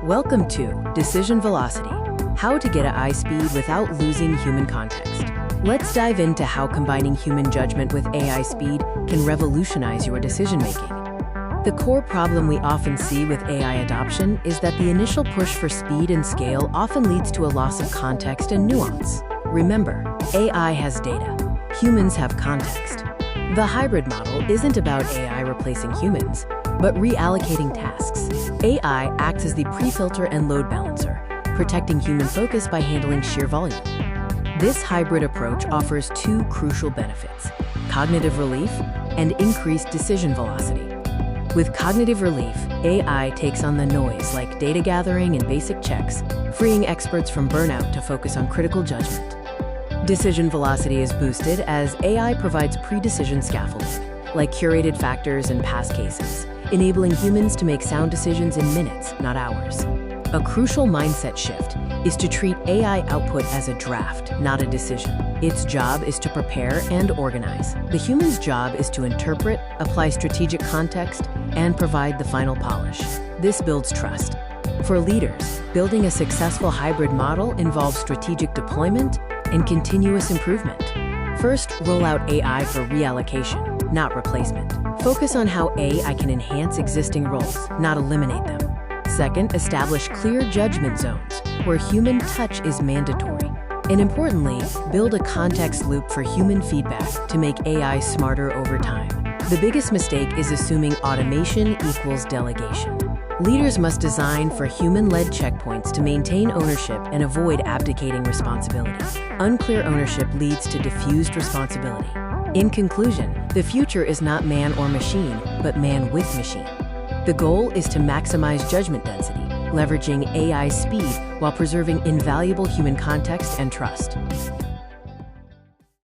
Welcome to Decision Velocity, how to get AI speed without losing human context. Let's dive into how combining human judgment with AI speed can revolutionize your decision-making. The core problem we often see with AI adoption is that the initial push for speed and scale often leads to a loss of context and nuance. Remember, AI has data. Humans have context. The hybrid model isn't about AI replacing humans, but reallocating tasks. AI acts as the pre-filter and load balancer, protecting human focus by handling sheer volume. This hybrid approach offers two crucial benefits: cognitive relief and increased decision velocity. With cognitive relief, AI takes on the noise like data gathering and basic checks, freeing experts from burnout to focus on critical judgment. Decision velocity is boosted as AI provides pre-decision scaffolding, like curated factors and past cases, enabling humans to make sound decisions in minutes, not hours. A crucial mindset shift is to treat AI output as a draft, not a decision. Its job is to prepare and organize. The human's job is to interpret, apply strategic context, and provide the final polish. This builds trust. For leaders, building a successful hybrid model involves strategic deployment and continuous improvement. First, roll out AI for reallocation, not replacement. Focus on how AI can enhance existing roles, not eliminate them. Second, establish clear judgment zones where human touch is mandatory. And importantly, build a context loop for human feedback to make AI smarter over time. The biggest mistake is assuming automation equals delegation. Leaders must design for human-led checkpoints to maintain ownership and avoid abdicating responsibility. Unclear ownership leads to diffused responsibility. In conclusion, the future is not man or machine, but man with machine. The goal is to maximize judgment density, leveraging AI speed while preserving invaluable human context and trust.